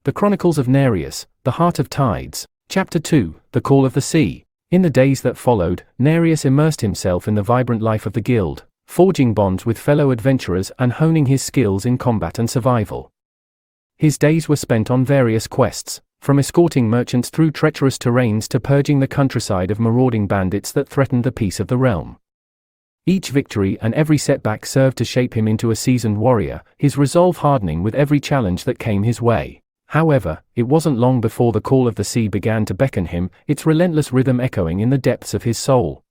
The Chronicles of Narius, the Heart of Tides. Chapter 2, The Call of the Sea. In the days that followed, Narius immersed himself in the vibrant life of the guild, forging bonds with fellow adventurers and honing his skills in combat and survival. His days were spent on various quests, from escorting merchants through treacherous terrains to purging the countryside of marauding bandits that threatened the peace of the realm. Each victory and every setback served to shape him into a seasoned warrior, his resolve hardening with every challenge that came his way. However, it wasn't long before the call of the sea began to beckon him, its relentless rhythm echoing in the depths of his soul.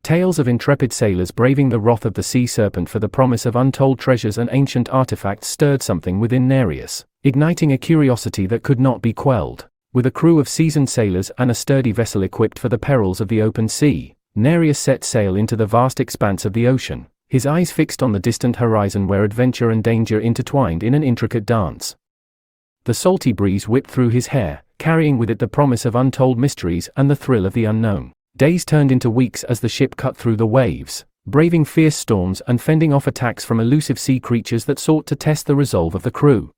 Tales of intrepid sailors braving the wrath of the sea serpent for the promise of untold treasures and ancient artifacts stirred something within Narius, igniting a curiosity that could not be quelled. With a crew of seasoned sailors and a sturdy vessel equipped for the perils of the open sea, Narius set sail into the vast expanse of the ocean, his eyes fixed on the distant horizon where adventure and danger intertwined in an intricate dance. The salty breeze whipped through his hair, carrying with it the promise of untold mysteries and the thrill of the unknown. Days turned into weeks as the ship cut through the waves, braving fierce storms and fending off attacks from elusive sea creatures that sought to test the resolve of the crew.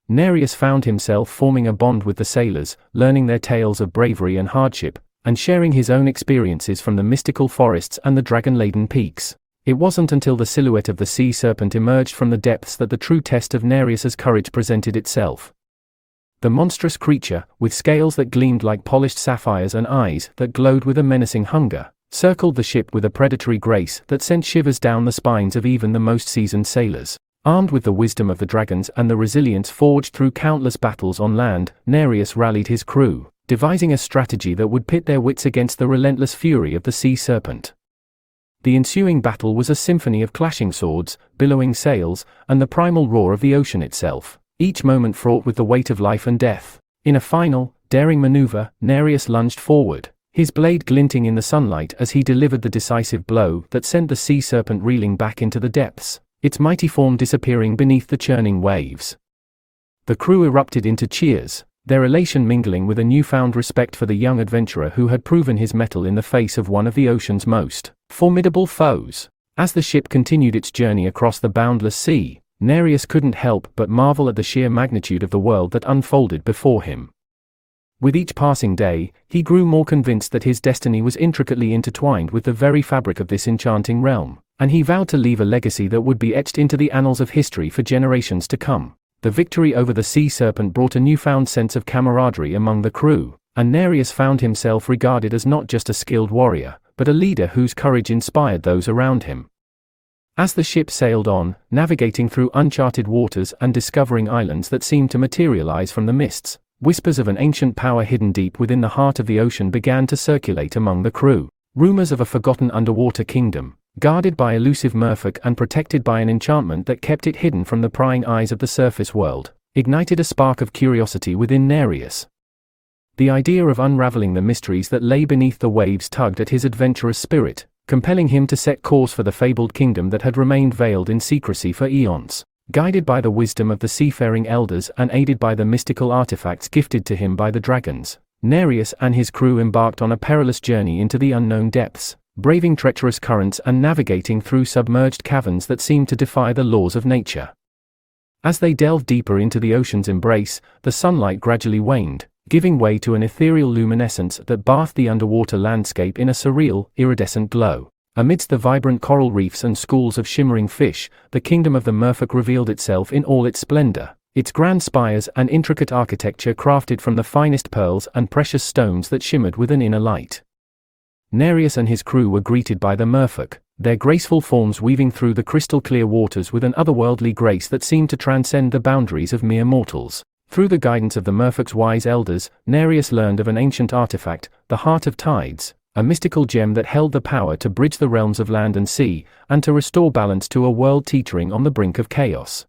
Narius found himself forming a bond with the sailors, learning their tales of bravery and hardship, and sharing his own experiences from the mystical forests and the dragon-laden peaks. It wasn't until the silhouette of the sea serpent emerged from the depths that the true test of Narius's courage presented itself. The monstrous creature, with scales that gleamed like polished sapphires and eyes that glowed with a menacing hunger, circled the ship with a predatory grace that sent shivers down the spines of even the most seasoned sailors. Armed with the wisdom of the dragons and the resilience forged through countless battles on land, Narius rallied his crew, devising a strategy that would pit their wits against the relentless fury of the sea serpent. The ensuing battle was a symphony of clashing swords, billowing sails, and the primal roar of the ocean itself, each moment fraught with the weight of life and death. In a final, daring maneuver, Narius lunged forward, his blade glinting in the sunlight as he delivered the decisive blow that sent the sea serpent reeling back into the depths, its mighty form disappearing beneath the churning waves. The crew erupted into cheers, their elation mingling with a newfound respect for the young adventurer who had proven his mettle in the face of one of the ocean's most formidable foes. As the ship continued its journey across the boundless sea, Narius couldn't help but marvel at the sheer magnitude of the world that unfolded before him. With each passing day, he grew more convinced that his destiny was intricately intertwined with the very fabric of this enchanting realm, and he vowed to leave a legacy that would be etched into the annals of history for generations to come. The victory over the sea serpent brought a newfound sense of camaraderie among the crew, and Narius found himself regarded as not just a skilled warrior, but a leader whose courage inspired those around him. As the ship sailed on, navigating through uncharted waters and discovering islands that seemed to materialize from the mists, whispers of an ancient power hidden deep within the heart of the ocean began to circulate among the crew. Rumors of a forgotten underwater kingdom, guarded by elusive merfolk and protected by an enchantment that kept it hidden from the prying eyes of the surface world, ignited a spark of curiosity within Narius. The idea of unraveling the mysteries that lay beneath the waves tugged at his adventurous spirit, compelling him to set course for the fabled kingdom that had remained veiled in secrecy for eons. Guided by the wisdom of the seafaring elders and aided by the mystical artifacts gifted to him by the dragons, Narius and his crew embarked on a perilous journey into the unknown depths, braving treacherous currents and navigating through submerged caverns that seemed to defy the laws of nature. As they delved deeper into the ocean's embrace, the sunlight gradually waned, giving way to an ethereal luminescence that bathed the underwater landscape in a surreal, iridescent glow. Amidst the vibrant coral reefs and schools of shimmering fish, the kingdom of the merfolk revealed itself in all its splendor, its grand spires and intricate architecture crafted from the finest pearls and precious stones that shimmered with an inner light. Narius and his crew were greeted by the merfolk, their graceful forms weaving through the crystal-clear waters with an otherworldly grace that seemed to transcend the boundaries of mere mortals. Through the guidance of the merfolk's wise elders, Narius learned of an ancient artifact, the Heart of Tides, a mystical gem that held the power to bridge the realms of land and sea, and to restore balance to a world teetering on the brink of chaos.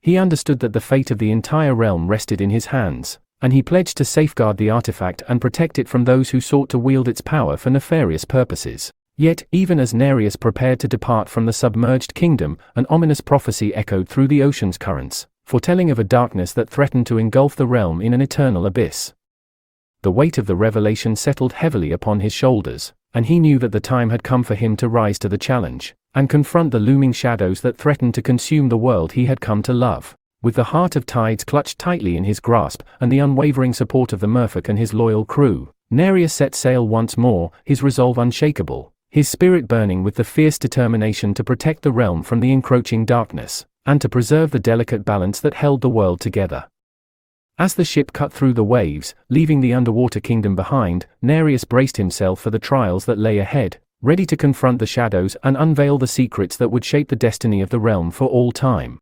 He understood that the fate of the entire realm rested in his hands, and he pledged to safeguard the artifact and protect it from those who sought to wield its power for nefarious purposes. Yet, even as Narius prepared to depart from the submerged kingdom, an ominous prophecy echoed through the ocean's currents, foretelling of a darkness that threatened to engulf the realm in an eternal abyss. The weight of the revelation settled heavily upon his shoulders, and he knew that the time had come for him to rise to the challenge, and confront the looming shadows that threatened to consume the world he had come to love. With the heart of tides clutched tightly in his grasp and the unwavering support of the merfolk and his loyal crew, Narius set sail once more, his resolve unshakable, his spirit burning with the fierce determination to protect the realm from the encroaching darkness, and to preserve the delicate balance that held the world together. As the ship cut through the waves, leaving the underwater kingdom behind, Narius braced himself for the trials that lay ahead, ready to confront the shadows and unveil the secrets that would shape the destiny of the realm for all time.